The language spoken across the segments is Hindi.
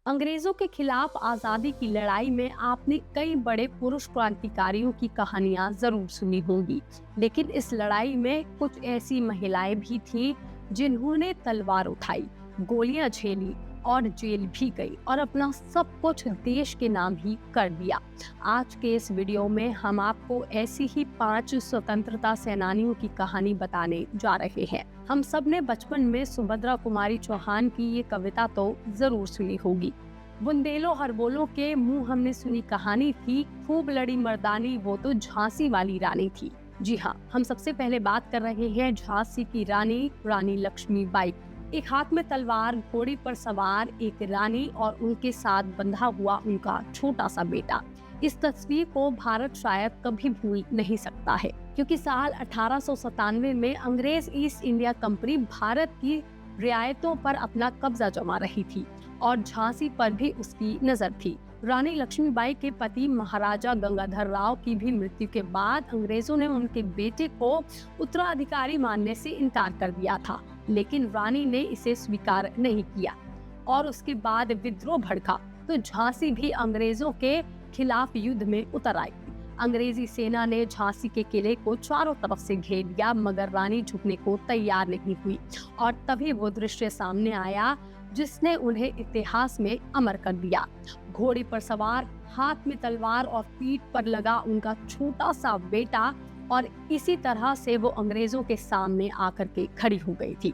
अंग्रेजों के खिलाफ आजादी की लड़ाई में आपने कई बड़े पुरुष क्रांतिकारियों की कहानियां जरूर सुनी होंगी, लेकिन इस लड़ाई में कुछ ऐसी महिलाएं भी थीं जिन्होंने तलवार उठाई, गोलियां झेली और जेल भी गई और अपना सब कुछ देश के नाम ही कर दिया। आज के इस वीडियो में हम आपको ऐसी ही 5 स्वतंत्रता सेनानियों की कहानी बताने जा रहे हैं। हम सब ने बचपन में सुभद्रा कुमारी चौहान की ये कविता तो जरूर सुनी होगी। बुंदेलो हरबोलो के मुंह हमने सुनी कहानी थी, खूब लड़ी मर्दानी वो तो झांसी वाली रानी थी। जी हाँ, हम सबसे पहले बात कर रहे हैं झांसी की रानी, रानी लक्ष्मीबाई। एक हाथ में तलवार, घोड़ी पर सवार एक रानी और उनके साथ बंधा हुआ उनका छोटा सा बेटा। इस तस्वीर को भारत शायद कभी भूल नहीं सकता है, क्योंकि साल 1897 में अंग्रेज ईस्ट इंडिया कंपनी भारत की रियायतों पर अपना कब्जा जमा रही थी और झांसी पर भी उसकी नजर थी। रानी लक्ष्मीबाई के पति महाराजा गंगाधर राव की भी मृत्यु के बाद अंग्रेजों ने उनके बेटे को उत्तराधिकारी मानने से इनकार कर दिया था, लेकिन रानी ने इसे स्वीकार नहीं किया और उसके बाद विद्रोह भड़का तो झांसी भी अंग्रेजों के खिलाफ युद्ध में उतर आई। अंग्रेजी सेना ने झांसी के किले को चारों तरफ से घेर लिया, मगर रानी झुकने को तैयार नहीं हुई और तभी वो दृश्य सामने आया जिसने उन्हें इतिहास में अमर कर दिया। घोड़ी पर सवार, हाथ में तलवार और पीठ पर लगा उनका छोटा सा बेटा, और इसी तरह से वो अंग्रेजों के सामने आकर के खड़ी हो गई थी।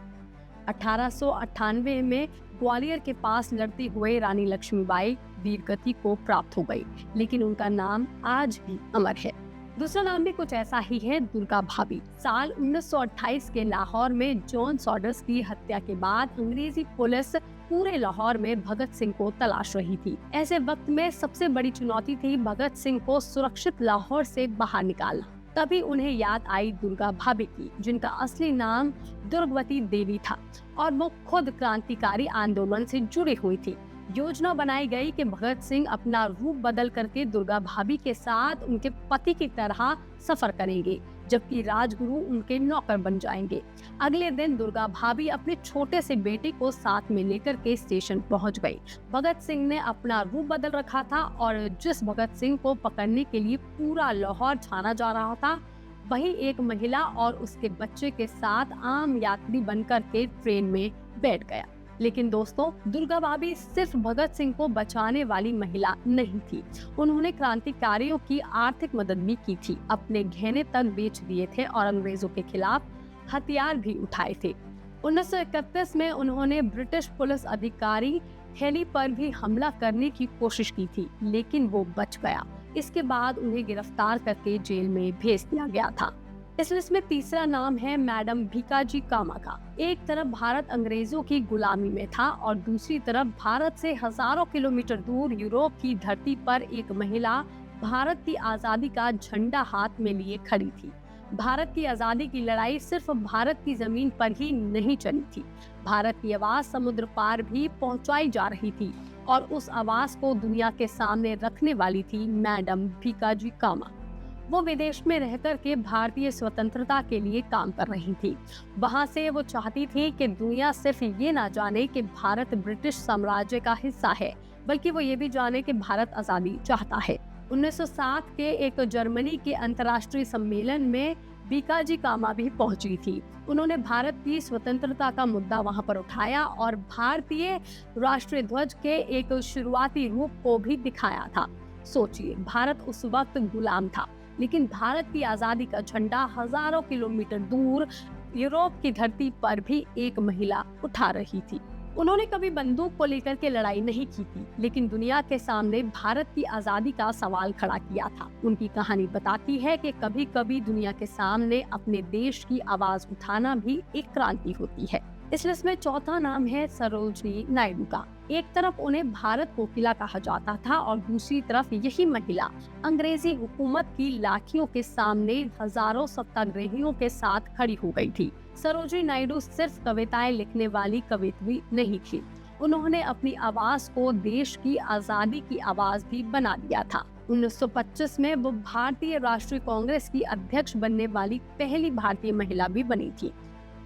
1898 में ग्वालियर के पास लड़ती हुए रानी लक्ष्मीबाई वीरगति को प्राप्त हो गई, लेकिन उनका नाम आज भी अमर है। दूसरा नाम भी कुछ ऐसा ही है, दुर्गा भाभी। साल 1928 के लाहौर में जॉन सॉडर्स की हत्या के बाद अंग्रेजी पुलिस पूरे लाहौर में भगत सिंह को तलाश रही थी। ऐसे वक्त में सबसे बड़ी चुनौती थी भगत सिंह को सुरक्षित लाहौर से बाहर निकालना। तभी उन्हें याद आई दुर्गा भाभी की, जिनका असली नाम दुर्गवती देवी था और वो खुद क्रांतिकारी आंदोलन से जुड़ी हुई थी। योजना बनाई गई कि भगत सिंह अपना रूप बदल करके दुर्गा भाभी के साथ उनके पति की तरह सफर करेंगे, जबकि राजगुरु उनके नौकर बन जाएंगे। अगले दिन दुर्गा भाभी अपने छोटे से बेटे को साथ में लेकर के स्टेशन पहुंच गई। भगत सिंह ने अपना रूप बदल रखा था और जिस भगत सिंह को पकड़ने के लिए पूरा लाहौर छाना जा रहा था, वही एक महिला और उसके बच्चे के साथ आम यात्री बनकर के ट्रेन में बैठ गया। लेकिन दोस्तों, दुर्गा भाभी सिर्फ भगत सिंह को बचाने वाली महिला नहीं थी, उन्होंने क्रांतिकारियों की आर्थिक मदद भी की थी, अपने गहने तक बेच दिए थे और अंग्रेजों के खिलाफ हथियार भी उठाए थे। 1931 में उन्होंने ब्रिटिश पुलिस अधिकारी हेली पर भी हमला करने की कोशिश की थी, लेकिन वो बच गया। इसके बाद उन्हें गिरफ्तार करके जेल में भेज दिया गया था। इस लिस्ट में तीसरा नाम है मैडम भीकाजी कामा का। एक तरफ भारत अंग्रेजों की गुलामी में था और दूसरी तरफ भारत से हजारों किलोमीटर दूर यूरोप की धरती पर एक महिला भारत की आजादी का झंडा हाथ में लिए खड़ी थी। भारत की आजादी की लड़ाई सिर्फ भारत की जमीन पर ही नहीं चली थी, भारत की आवाज समुद्र पार भी पहुंचाई जा रही थी और उस आवाज को दुनिया के सामने रखने वाली थी मैडम भीकाजी कामा। वो विदेश में रहकर के भारतीय स्वतंत्रता के लिए काम कर रही थी। वहाँ से वो चाहती थी कि दुनिया सिर्फ ये ना जाने कि भारत ब्रिटिश साम्राज्य का हिस्सा है, बल्कि वो ये भी जाने कि भारत आजादी चाहता है। 1907 के एक जर्मनी के अंतर्राष्ट्रीय सम्मेलन में भीकाजी कामा भी पहुंची थी। उन्होंने भारत की स्वतंत्रता का मुद्दा वहां पर उठाया और भारतीय राष्ट्रीय ध्वज के एक शुरुआती रूप को भी दिखाया था। सोचिए, भारत उस वक्त गुलाम था, लेकिन भारत की आजादी का झंडा हजारों किलोमीटर दूर यूरोप की धरती पर भी एक महिला उठा रही थी। उन्होंने कभी बंदूक को लेकर के लड़ाई नहीं की थी, लेकिन दुनिया के सामने भारत की आजादी का सवाल खड़ा किया था। उनकी कहानी बताती है कि कभी कभी दुनिया के सामने अपने देश की आवाज उठाना भी एक क्रांति होती है। इस लिस्ट में चौथा नाम है सरोजिनी नायडू का। एक तरफ उन्हें भारत कोकिला कहा जाता था और दूसरी तरफ यही महिला अंग्रेजी हुकूमत की लाठियों के सामने हजारों सत्याग्रहियों के साथ खड़ी हो गई थी। सरोजिनी नायडू सिर्फ कविताएं लिखने वाली कवियत्री नहीं थी, उन्होंने अपनी आवाज को देश की आजादी की आवाज भी बना दिया था। 1925 में वो भारतीय राष्ट्रीय कांग्रेस की अध्यक्ष बनने वाली पहली भारतीय महिला भी बनी थी।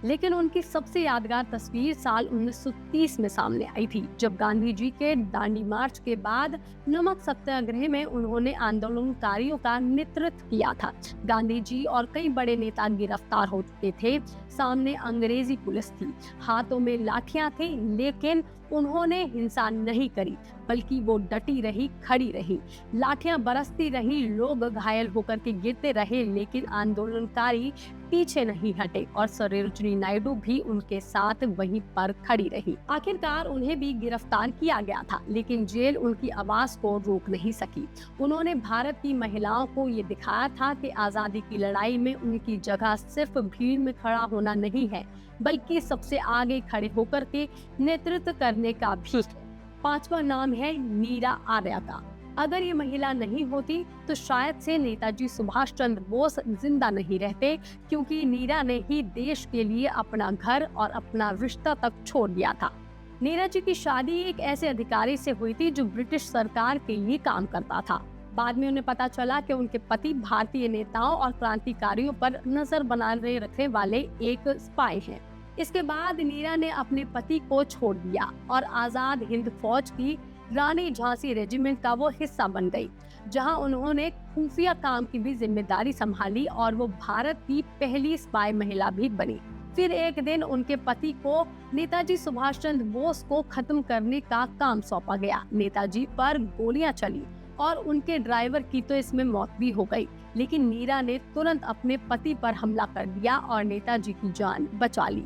लेकिन उनकी सबसे यादगार तस्वीर साल 1930 में सामने आई थी, जब गांधी जी के दांडी मार्च के बाद नमक सत्याग्रह में उन्होंने आंदोलनकारियों का नेतृत्व किया था। गांधी जी और कई बड़े नेता गिरफ्तार हो चुके थे। सामने अंग्रेजी पुलिस थी, हाथों में लाठियां थी, लेकिन उन्होंने हिंसा नहीं करी, बल्कि वो डटी रही, खड़ी रही। लाठियां बरसती रही, लोग घायल होकर के गिरते रहे, लेकिन आंदोलनकारी पीछे नहीं हटे और सरोजिनी नायडू भी उनके साथ वहीं पर खड़ी रही। आखिरकार उन्हें भी गिरफ्तार किया गया था, लेकिन जेल उनकी आवाज को रोक नहीं सकी। उन्होंने भारत की महिलाओं को ये दिखाया था कि आजादी की लड़ाई में उनकी जगह सिर्फ भीड़ में खड़ा होना नहीं है, बल्कि सबसे आगे खड़े होकर के नेतृत्व करने का भी है। पांचवा नाम है नीरा आर्या का। अगर ये महिला नहीं होती तो शायद से नेताजी सुभाष चंद्र बोस जिंदा नहीं रहते, क्योंकि नीरा ने ही देश के लिए अपना घर और अपना रिश्ता तक छोड़ दिया था। नीरा जी की शादी एक ऐसे अधिकारी से हुई थी जो ब्रिटिश सरकार के लिए काम करता था। बाद में उन्हें पता चला कि उनके पति भारतीय नेताओं और क्रांतिकारियों पर नजर बनाए रखने वाले एक स्पाई हैं। इसके बाद नीरा ने अपने पति को छोड़ दिया और आजाद हिंद फौज की रानी झांसी रेजिमेंट का वो हिस्सा बन गई, जहां उन्होंने खुफिया काम की भी जिम्मेदारी संभाली और वो भारत की पहली स्पाई महिला भी बनी। फिर एक दिन उनके पति को नेताजी सुभाष चंद्र बोस को खत्म करने का काम सौंपा गया। नेताजी पर गोलियां चली और उनके ड्राइवर की तो इसमें मौत भी हो गई, लेकिन नीरा ने तुरंत अपने पति पर हमला कर दिया और नेताजी की जान बचा ली।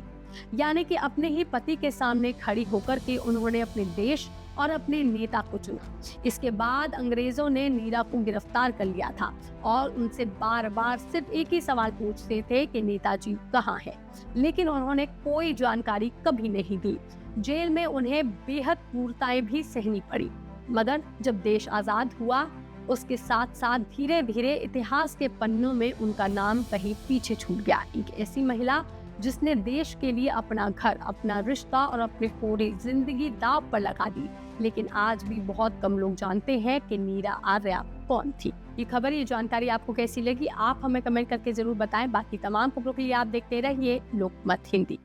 यानी कि अपने ही पति के सामने खड़ी होकर के उन्होंने अपने देश और अपने नेता को चुना। इसके बाद अंग्रेजों ने नीरा को गिरफ्तार कर लिया था और उनसे बार बार सिर्फ एक ही सवाल पूछते थे कि नेताजी कहाँ है, लेकिन उन्होंने कोई जानकारी कभी नहीं दी। जेल में उन्हें बेहद क्रूरताएं भी सहनी पड़ी, मगर जब देश आजाद हुआ उसके साथ साथ धीरे धीरे इतिहास के पन्नों में उनका नाम कहीं पीछे छूट गया। एक ऐसी महिला जिसने देश के लिए अपना घर, अपना रिश्ता और अपनी पूरी जिंदगी दांव पर लगा दी, लेकिन आज भी बहुत कम लोग जानते हैं कि नीरा आर्या कौन थी। ये खबर, ये जानकारी आपको कैसी लगी, आप हमें कमेंट करके जरूर बताएं। बाकी तमाम खबरों के लिए आप देखते रहिए लोकमत हिंदी।